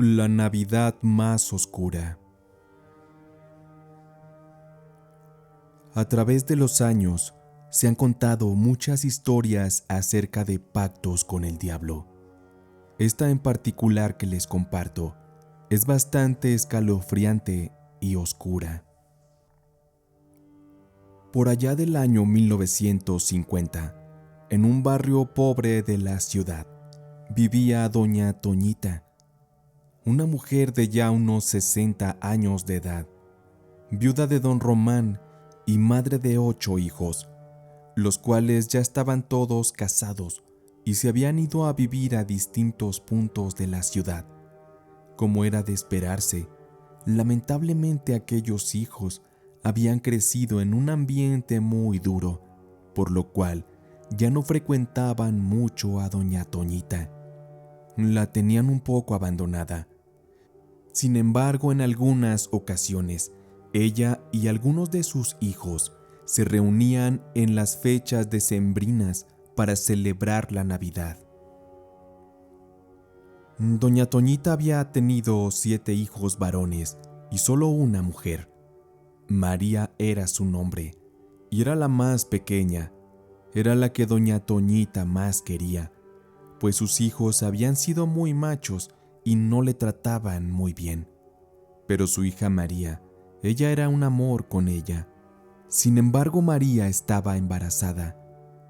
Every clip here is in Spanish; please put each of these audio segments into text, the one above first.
La Navidad más oscura. A través de los años se han contado muchas historias acerca de pactos con el diablo. Esta en particular que les comparto es bastante escalofriante y oscura. Por allá del año 1950, en un barrio pobre de la ciudad, vivía doña Toñita, una mujer de ya unos 60 años de edad, viuda de don Román y madre de 8 hijos, los cuales ya estaban todos casados y se habían ido a vivir a distintos puntos de la ciudad. Como era de esperarse, lamentablemente aquellos hijos habían crecido en un ambiente muy duro, por lo cual ya no frecuentaban mucho a doña Toñita. La tenían un poco abandonada. Sin embargo, en algunas ocasiones, ella y algunos de sus hijos se reunían en las fechas decembrinas para celebrar la Navidad. Doña Toñita había tenido 7 hijos varones y solo una mujer. María era su nombre, y era la más pequeña. Era la que doña Toñita más quería, pues sus hijos habían sido muy machos y no le trataban muy bien. Pero su hija María, ella era un amor con ella. Sin embargo, María estaba embarazada.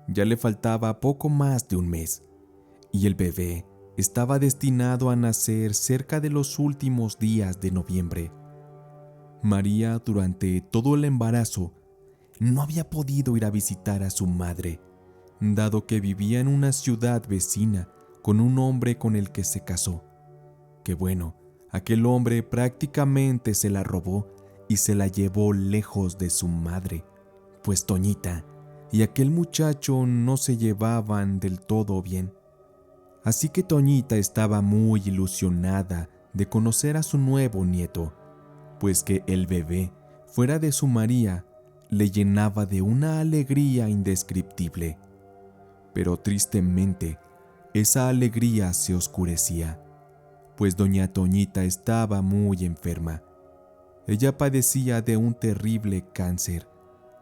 Ya le faltaba poco más de un mes, y el bebé estaba destinado a nacer cerca de los últimos días de noviembre. María, durante todo el embarazo, no había podido ir a visitar a su madre, dado que vivía en una ciudad vecina con un hombre con el que se casó. Que bueno, aquel hombre prácticamente se la robó y se la llevó lejos de su madre, pues Toñita y aquel muchacho no se llevaban del todo bien. Así que Toñita estaba muy ilusionada de conocer a su nuevo nieto, pues que el bebé, fuera de su María, le llenaba de una alegría indescriptible. Pero tristemente, esa alegría se oscurecía, pues doña Toñita estaba muy enferma. Ella padecía de un terrible cáncer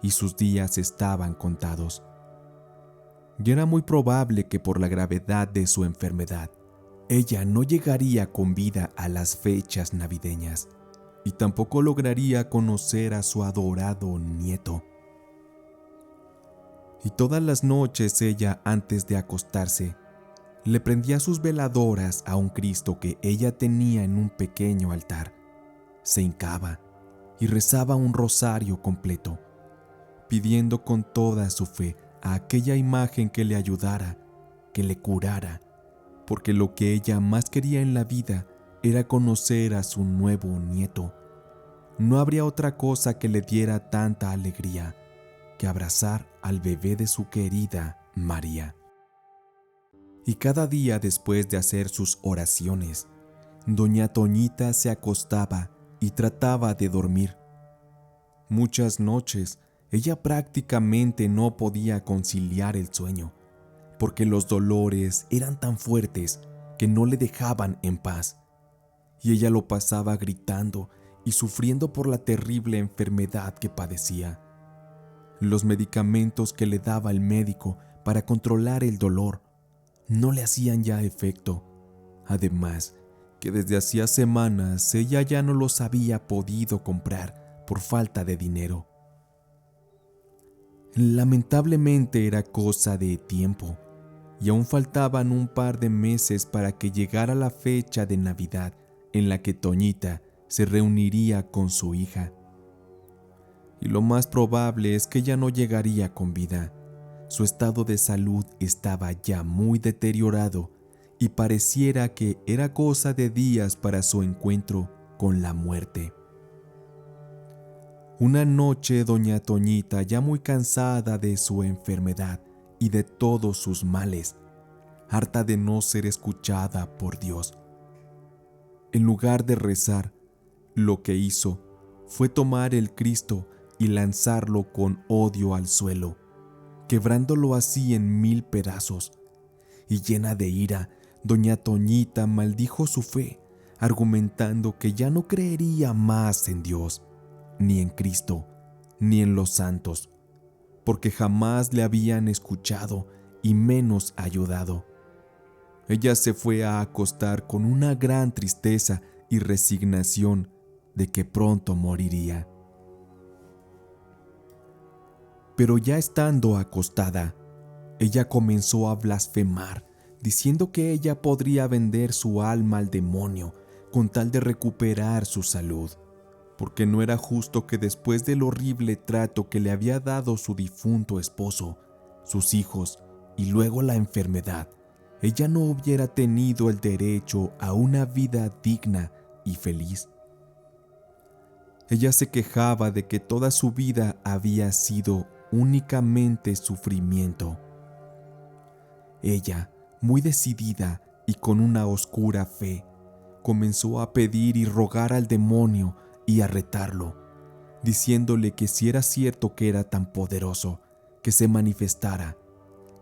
y sus días estaban contados. Y era muy probable que por la gravedad de su enfermedad, ella no llegaría con vida a las fechas navideñas y tampoco lograría conocer a su adorado nieto. Y todas las noches ella, antes de acostarse, le prendía sus veladoras a un Cristo que ella tenía en un pequeño altar. Se hincaba y rezaba un rosario completo, pidiendo con toda su fe a aquella imagen que le ayudara, que le curara, porque lo que ella más quería en la vida era conocer a su nuevo nieto. No habría otra cosa que le diera tanta alegría que abrazar al bebé de su querida María. Y cada día después de hacer sus oraciones, doña Toñita se acostaba y trataba de dormir. Muchas noches ella prácticamente no podía conciliar el sueño, porque los dolores eran tan fuertes que no le dejaban en paz, y ella lo pasaba gritando y sufriendo por la terrible enfermedad que padecía. Los medicamentos que le daba el médico para controlar el dolor no le hacían ya efecto. Además, que desde hacía semanas ella ya no los había podido comprar por falta de dinero. Lamentablemente era cosa de tiempo, y aún faltaban un par de meses para que llegara la fecha de Navidad en la que Toñita se reuniría con su hija. Y lo más probable es que ella no llegaría con vida. Su estado de salud estaba ya muy deteriorado y pareciera que era cosa de días para su encuentro con la muerte. Una noche doña Toñita, ya muy cansada de su enfermedad y de todos sus males, harta de no ser escuchada por Dios, en lugar de rezar, lo que hizo fue tomar el Cristo y lanzarlo con odio al suelo, quebrándolo así en 1000 pedazos. Y llena de ira, doña Toñita maldijo su fe argumentando que ya no creería más en Dios, ni en Cristo, ni en los santos, porque jamás le habían escuchado y menos ayudado. Ella se fue a acostar con una gran tristeza y resignación de que pronto moriría. Pero ya estando acostada, ella comenzó a blasfemar, diciendo que ella podría vender su alma al demonio con tal de recuperar su salud, porque no era justo que después del horrible trato que le había dado su difunto esposo, sus hijos y luego la enfermedad, ella no hubiera tenido el derecho a una vida digna y feliz. Ella se quejaba de que toda su vida había sido únicamente sufrimiento. Ella, muy decidida y con una oscura fe, comenzó a pedir y rogar al demonio y a retarlo, diciéndole que si era cierto que era tan poderoso, que se manifestara,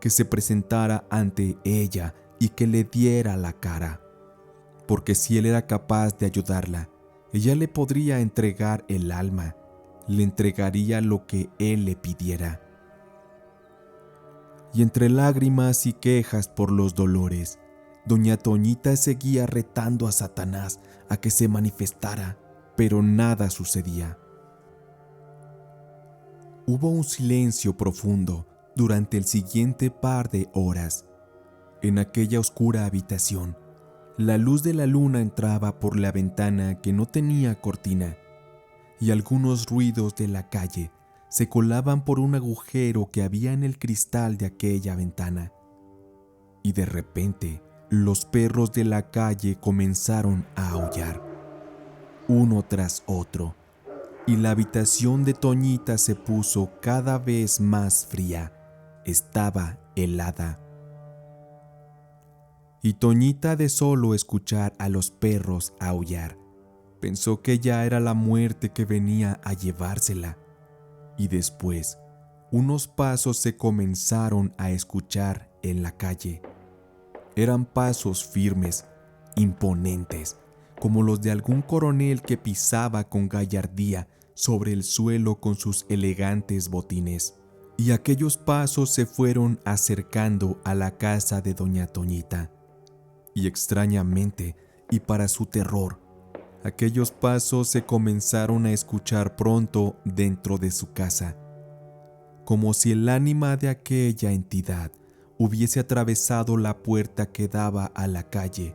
que se presentara ante ella y que le diera la cara, porque si él era capaz de ayudarla, ella le podría entregar el alma, le entregaría lo que él le pidiera. Y entre lágrimas y quejas por los dolores, doña Toñita seguía retando a Satanás a que se manifestara, pero nada sucedía. Hubo un silencio profundo durante el siguiente par de horas. En aquella oscura habitación, la luz de la luna entraba por la ventana que no tenía cortina, y algunos ruidos de la calle se colaban por un agujero que había en el cristal de aquella ventana. Y de repente, los perros de la calle comenzaron a aullar, uno tras otro, y la habitación de Toñita se puso cada vez más fría. Estaba helada. Y Toñita, de solo escuchar a los perros aullar, pensó que ya era la muerte que venía a llevársela. Y después, unos pasos se comenzaron a escuchar en la calle. Eran pasos firmes, imponentes, como los de algún coronel que pisaba con gallardía sobre el suelo con sus elegantes botines. Y aquellos pasos se fueron acercando a la casa de doña Toñita. Y extrañamente, y para su terror, aquellos pasos se comenzaron a escuchar pronto dentro de su casa, como si el ánima de aquella entidad hubiese atravesado la puerta que daba a la calle,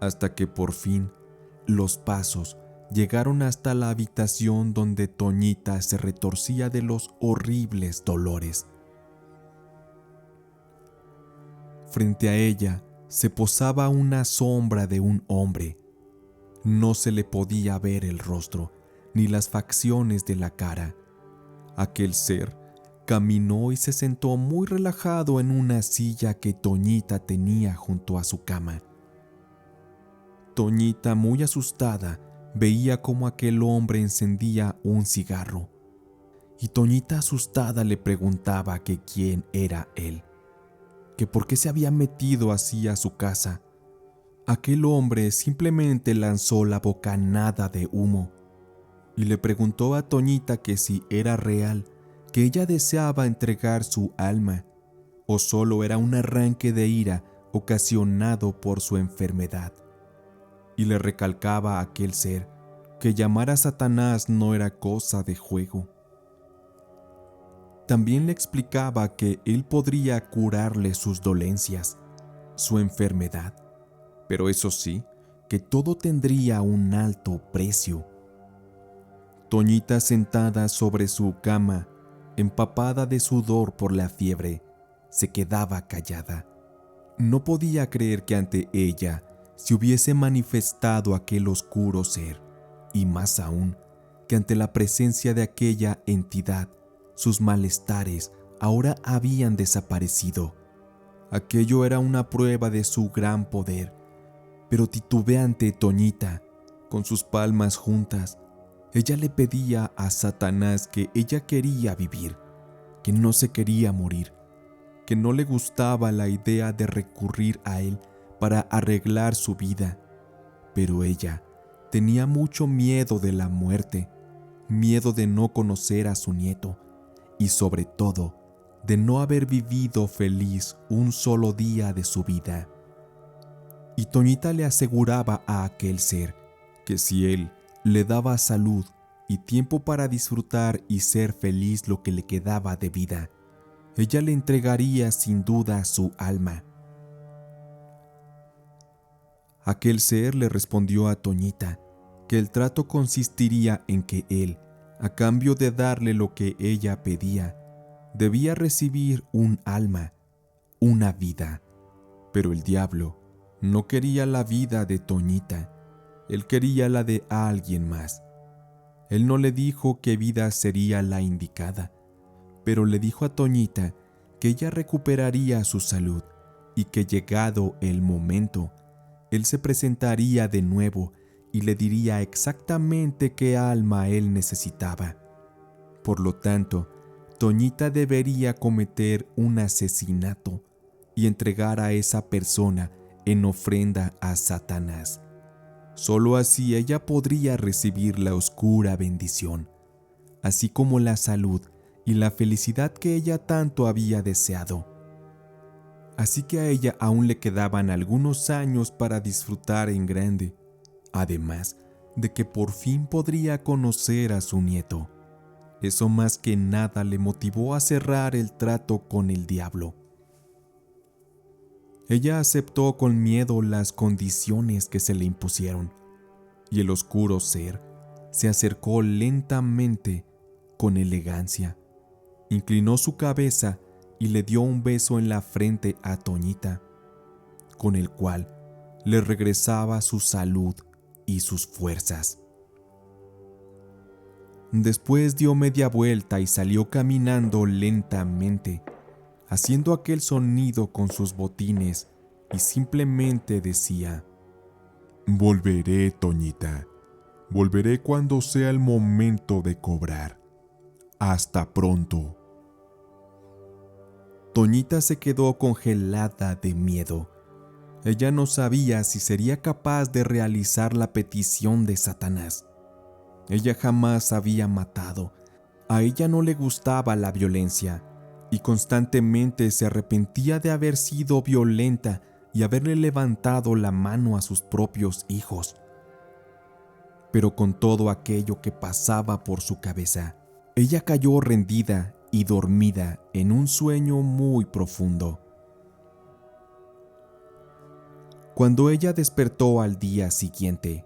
hasta que por fin los pasos llegaron hasta la habitación donde Toñita se retorcía de los horribles dolores. Frente a ella se posaba una sombra de un hombre. No se le podía ver el rostro ni las facciones de la cara. Aquel ser caminó y se sentó muy relajado en una silla que Toñita tenía junto a su cama. Toñita, muy asustada, veía cómo aquel hombre encendía un cigarro, y Toñita asustada le preguntaba que quién era él, que por qué se había metido así a su casa. Aquel hombre simplemente lanzó la bocanada de humo y le preguntó a Toñita que si era real, que ella deseaba entregar su alma, o solo era un arranque de ira ocasionado por su enfermedad. Y le recalcaba a aquel ser que llamar a Satanás no era cosa de juego. También le explicaba que él podría curarle sus dolencias, su enfermedad, pero eso sí, que todo tendría un alto precio. Toñita, sentada sobre su cama, empapada de sudor por la fiebre, se quedaba callada. No podía creer que ante ella se hubiese manifestado aquel oscuro ser, y más aún, que ante la presencia de aquella entidad, sus malestares ahora habían desaparecido. Aquello era una prueba de su gran poder, pero titubeante Toñita, con sus palmas juntas, ella le pedía a Satanás que ella quería vivir, que no se quería morir, que no le gustaba la idea de recurrir a él para arreglar su vida, pero ella tenía mucho miedo de la muerte, miedo de no conocer a su nieto y sobre todo de no haber vivido feliz un solo día de su vida. Y Toñita le aseguraba a aquel ser que si él le daba salud y tiempo para disfrutar y ser feliz lo que le quedaba de vida, ella le entregaría sin duda su alma. Aquel ser le respondió a Toñita que el trato consistiría en que él, a cambio de darle lo que ella pedía, debía recibir un alma, una vida. Pero el diablo no quería la vida de Toñita, él quería la de alguien más. Él no le dijo qué vida sería la indicada, pero le dijo a Toñita que ella recuperaría su salud y que llegado el momento, él se presentaría de nuevo y le diría exactamente qué alma él necesitaba. Por lo tanto, Toñita debería cometer un asesinato y entregar a esa persona en ofrenda a Satanás. Solo así ella podría recibir la oscura bendición, así como la salud y la felicidad que ella tanto había deseado. Así que a ella aún le quedaban algunos años para disfrutar en grande, además de que por fin podría conocer a su nieto. Eso más que nada le motivó a cerrar el trato con el diablo. Ella aceptó con miedo las condiciones que se le impusieron, y el oscuro ser se acercó lentamente, con elegancia, inclinó su cabeza y le dio un beso en la frente a Toñita, con el cual le regresaba su salud y sus fuerzas. Después dio media vuelta y salió caminando lentamente, haciendo aquel sonido con sus botines, y simplemente decía: «Volveré, Toñita. Volveré cuando sea el momento de cobrar. Hasta pronto». Toñita se quedó congelada de miedo. Ella no sabía si sería capaz de realizar la petición de Satanás. Ella jamás había matado. A ella no le gustaba la violencia y constantemente se arrepentía de haber sido violenta y haberle levantado la mano a sus propios hijos. Pero con todo aquello que pasaba por su cabeza, ella cayó rendida y dormida en un sueño muy profundo. Cuando ella despertó al día siguiente,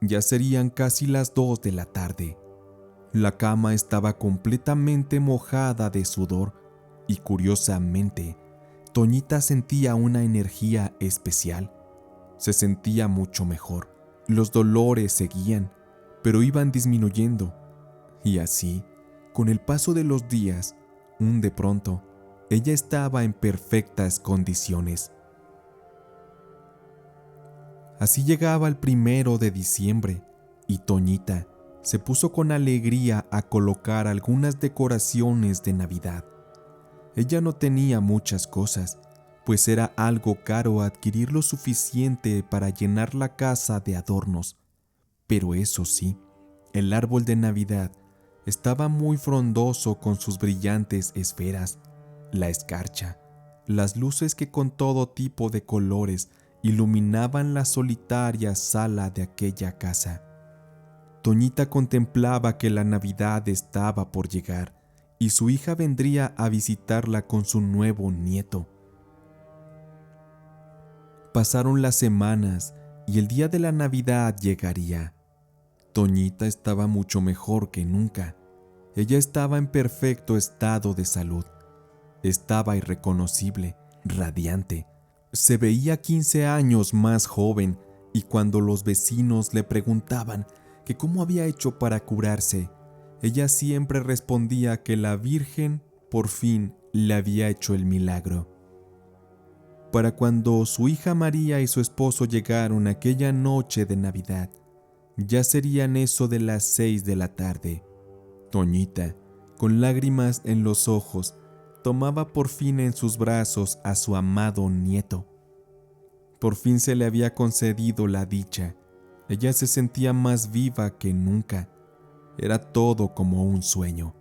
ya serían casi las 2 de la tarde. La cama estaba completamente mojada de sudor y curiosamente, Toñita sentía una energía especial. Se sentía mucho mejor. Los dolores seguían, pero iban disminuyendo. Y así, con el paso de los días, de pronto, ella estaba en perfectas condiciones. Así llegaba el 1 de diciembre y Toñita se puso con alegría a colocar algunas decoraciones de Navidad. Ella no tenía muchas cosas, pues era algo caro adquirir lo suficiente para llenar la casa de adornos. Pero eso sí, el árbol de Navidad estaba muy frondoso con sus brillantes esferas, la escarcha, las luces que con todo tipo de colores iluminaban la solitaria sala de aquella casa. Toñita contemplaba que la Navidad estaba por llegar y su hija vendría a visitarla con su nuevo nieto. Pasaron las semanas y el día de la Navidad llegaría. Toñita estaba mucho mejor que nunca. Ella estaba en perfecto estado de salud. Estaba irreconocible, radiante. Se veía 15 años más joven y cuando los vecinos le preguntaban que cómo había hecho para curarse, ella siempre respondía que la Virgen por fin le había hecho el milagro. Para cuando su hija María y su esposo llegaron aquella noche de Navidad, ya serían eso de las 6 de la tarde. Toñita, con lágrimas en los ojos, tomaba por fin en sus brazos a su amado nieto. Por fin se le había concedido la dicha Ella se sentía más viva que nunca. Era todo como un sueño.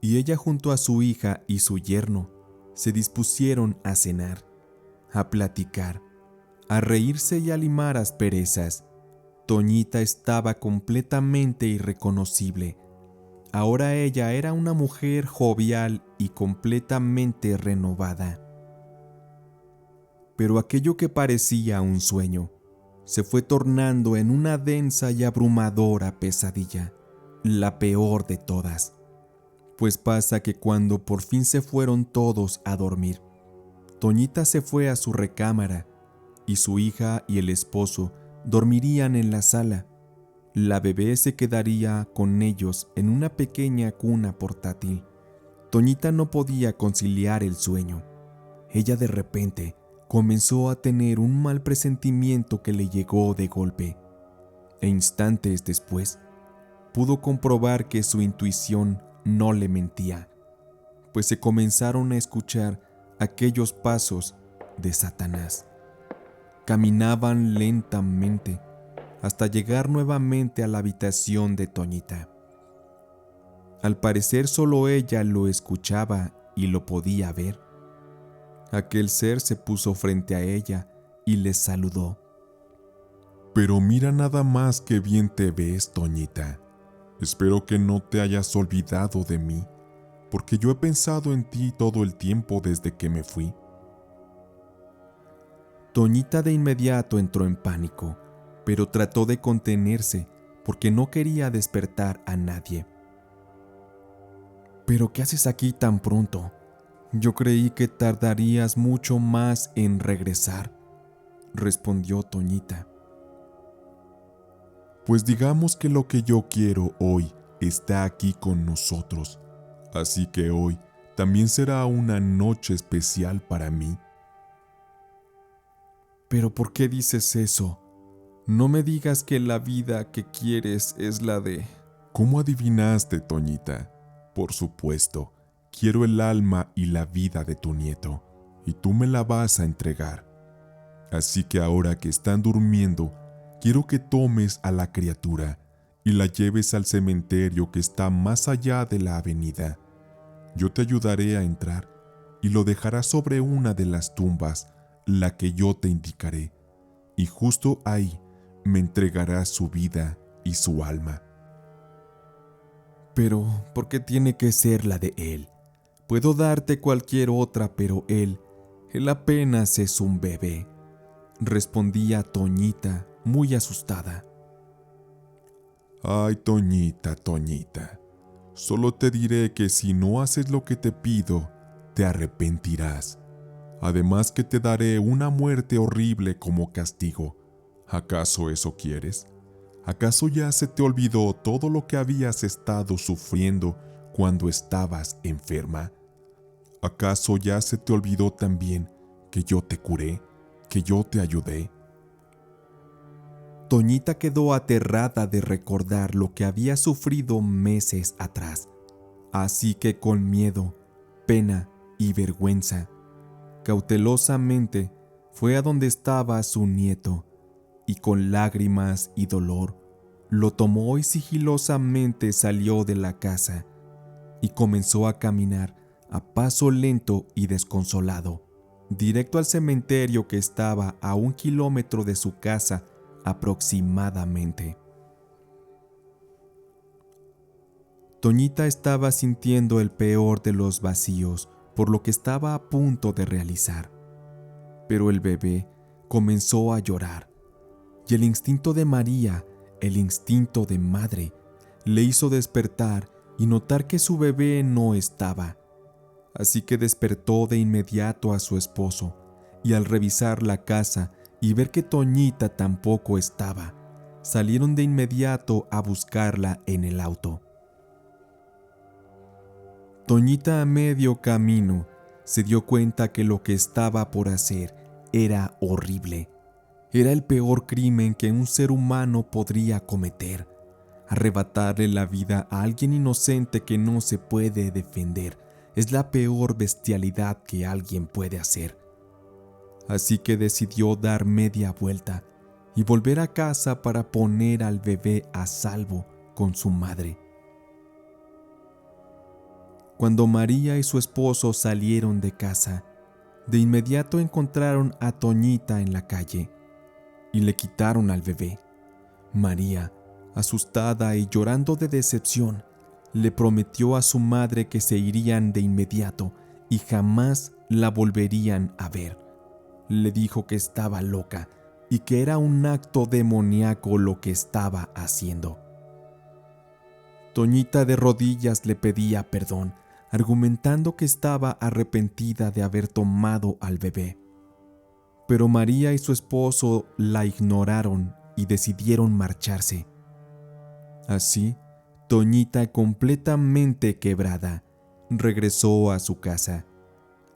Y ella junto a su hija y su yerno se dispusieron a cenar, a platicar, a reírse y a limar asperezas. Toñita estaba completamente irreconocible. Ahora ella era una mujer jovial y completamente renovada. Pero aquello que parecía un sueño se fue tornando en una densa y abrumadora pesadilla, la peor de todas. Pues pasa que cuando por fin se fueron todos a dormir, Toñita se fue a su recámara y su hija y el esposo dormirían en la sala. La bebé se quedaría con ellos en una pequeña cuna portátil. Toñita no podía conciliar el sueño. Ella de repente comenzó a tener un mal presentimiento que le llegó de golpe, e instantes después pudo comprobar que su intuición no le mentía, pues se comenzaron a escuchar aquellos pasos de Satanás. Caminaban lentamente hasta llegar nuevamente a la habitación de Toñita. Al parecer solo ella lo escuchaba y lo podía ver. Aquel ser se puso frente a ella y les saludó. Pero mira nada más que bien te ves, Toñita. Espero que no te hayas olvidado de mí, porque yo he pensado en ti todo el tiempo desde que me fui. Toñita de inmediato entró en pánico, pero trató de contenerse porque no quería despertar a nadie. ¿Pero qué haces aquí tan pronto? Yo creí que tardarías mucho más en regresar, respondió Toñita. Pues digamos que lo que yo quiero hoy está aquí con nosotros, así que hoy también será una noche especial para mí. ¿Pero por qué dices eso? No me digas que la vida que quieres es la de... ¿Cómo adivinaste, Toñita? Por supuesto, quiero el alma y la vida de tu nieto, y tú me la vas a entregar. Así que ahora que están durmiendo, quiero que tomes a la criatura y la lleves al cementerio que está más allá de la avenida. Yo te ayudaré a entrar y lo dejarás sobre una de las tumbas, la que yo te indicaré, y justo ahí me entregarás su vida y su alma. Pero, ¿por qué tiene que ser la de él? Puedo darte cualquier otra, pero él apenas es un bebé, respondía Toñita, muy asustada. Ay, Toñita, Toñita, solo te diré que si no haces lo que te pido, te arrepentirás. Además que te daré una muerte horrible como castigo. ¿Acaso eso quieres? ¿Acaso ya se te olvidó todo lo que habías estado sufriendo cuando estabas enferma? ¿Acaso ya se te olvidó también que yo te curé, que yo te ayudé? Toñita quedó aterrada de recordar lo que había sufrido meses atrás, así que con miedo, pena y vergüenza, cautelosamente fue a donde estaba su nieto y con lágrimas y dolor lo tomó y sigilosamente salió de la casa y comenzó a caminar a paso lento y desconsolado, directo al cementerio que estaba a 1 kilómetro de su casa aproximadamente. Toñita estaba sintiendo el peor de los vacíos por lo que estaba a punto de realizar. Pero el bebé comenzó a llorar, y el instinto de María, el instinto de madre, le hizo despertar y notar que su bebé no estaba. Así que despertó de inmediato a su esposo, y al revisar la casa y ver que Toñita tampoco estaba, salieron de inmediato a buscarla en el auto. Toñita a medio camino se dio cuenta que lo que estaba por hacer era horrible. Era el peor crimen que un ser humano podría cometer. Arrebatarle la vida a alguien inocente que no se puede defender es la peor bestialidad que alguien puede hacer. Así que decidió dar media vuelta y volver a casa para poner al bebé a salvo con su madre. Cuando María y su esposo salieron de casa, de inmediato encontraron a Toñita en la calle y le quitaron al bebé. María, asustada y llorando de decepción, le prometió a su madre que se irían de inmediato y jamás la volverían a ver. Le dijo que estaba loca y que era un acto demoníaco lo que estaba haciendo. Toñita de rodillas le pedía perdón, argumentando que estaba arrepentida de haber tomado al bebé. Pero María y su esposo la ignoraron y decidieron marcharse. Así, Toñita, completamente quebrada, regresó a su casa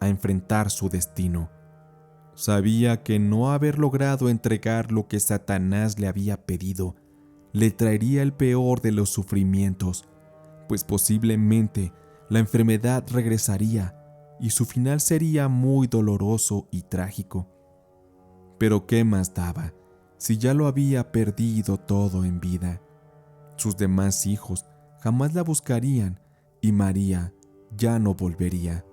a enfrentar su destino. Sabía que no haber logrado entregar lo que Satanás le había pedido le traería el peor de los sufrimientos, pues posiblemente la enfermedad regresaría y su final sería muy doloroso y trágico. Pero ¿qué más daba si ya lo había perdido todo en vida? Sus demás hijos jamás la buscarían y María ya no volvería.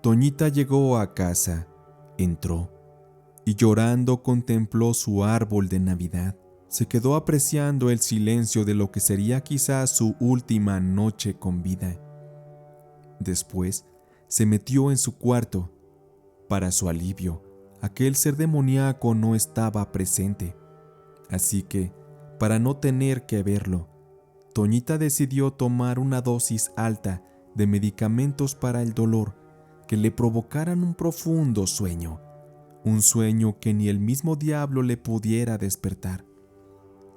Toñita llegó a casa, entró y llorando contempló su árbol de Navidad. Se quedó apreciando el silencio de lo que sería quizás su última noche con vida. Después se metió en su cuarto. Para su alivio, aquel ser demoníaco no estaba presente. Así que, para no tener que verlo, Toñita decidió tomar una dosis alta de medicamentos para el dolor que le provocaran un profundo sueño, un sueño que ni el mismo diablo le pudiera despertar.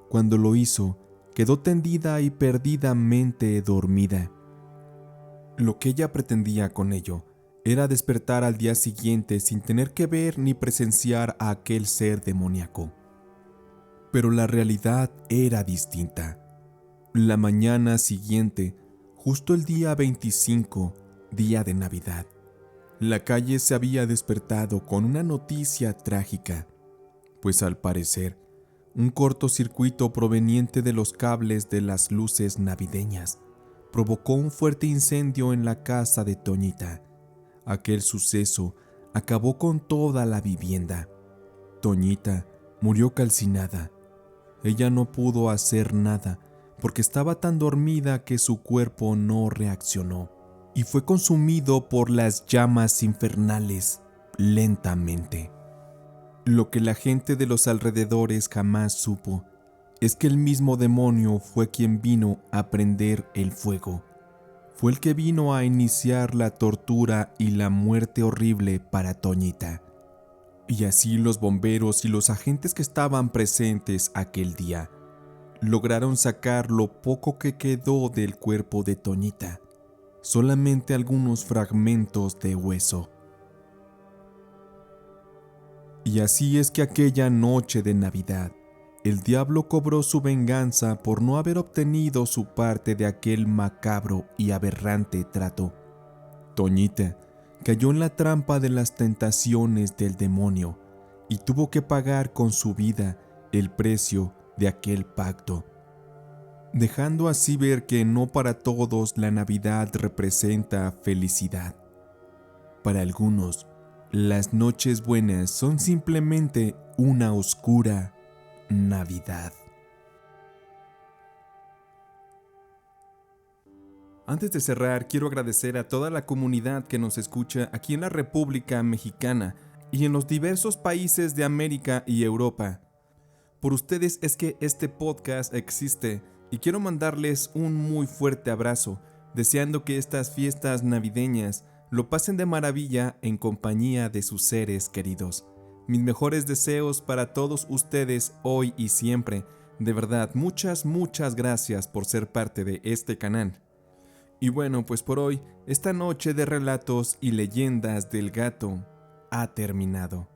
Cuando lo hizo, quedó tendida y perdidamente dormida. Lo que ella pretendía con ello era despertar al día siguiente sin tener que ver ni presenciar a aquel ser demoníaco. Pero la realidad era distinta. La mañana siguiente, justo el día 25, día de Navidad, la calle se había despertado con una noticia trágica, pues al parecer, un cortocircuito proveniente de los cables de las luces navideñas provocó un fuerte incendio en la casa de Toñita. Aquel suceso acabó con toda la vivienda. Toñita murió calcinada. Ella no pudo hacer nada porque estaba tan dormida que su cuerpo no reaccionó y fue consumido por las llamas infernales lentamente. Lo que la gente de los alrededores jamás supo es que el mismo demonio fue quien vino a prender el fuego. Fue el que vino a iniciar la tortura y la muerte horrible para Toñita. Y así los bomberos y los agentes que estaban presentes aquel día lograron sacar lo poco que quedó del cuerpo de Toñita, solamente algunos fragmentos de hueso. Y así es que aquella noche de Navidad, el diablo cobró su venganza por no haber obtenido su parte de aquel macabro y aberrante trato. Toñita cayó en la trampa de las tentaciones del demonio y tuvo que pagar con su vida el precio de aquel pacto, dejando así ver que no para todos la Navidad representa felicidad. Para algunos, las noches buenas son simplemente una oscura Navidad. Antes de cerrar, quiero agradecer a toda la comunidad que nos escucha aquí en la República Mexicana y en los diversos países de América y Europa. Por ustedes es que este podcast existe y quiero mandarles un muy fuerte abrazo, deseando que estas fiestas navideñas lo pasen de maravilla en compañía de sus seres queridos. Mis mejores deseos para todos ustedes hoy y siempre. De verdad, muchas gracias por ser parte de este canal. Y bueno, pues por hoy, esta noche de relatos y leyendas del gato ha terminado.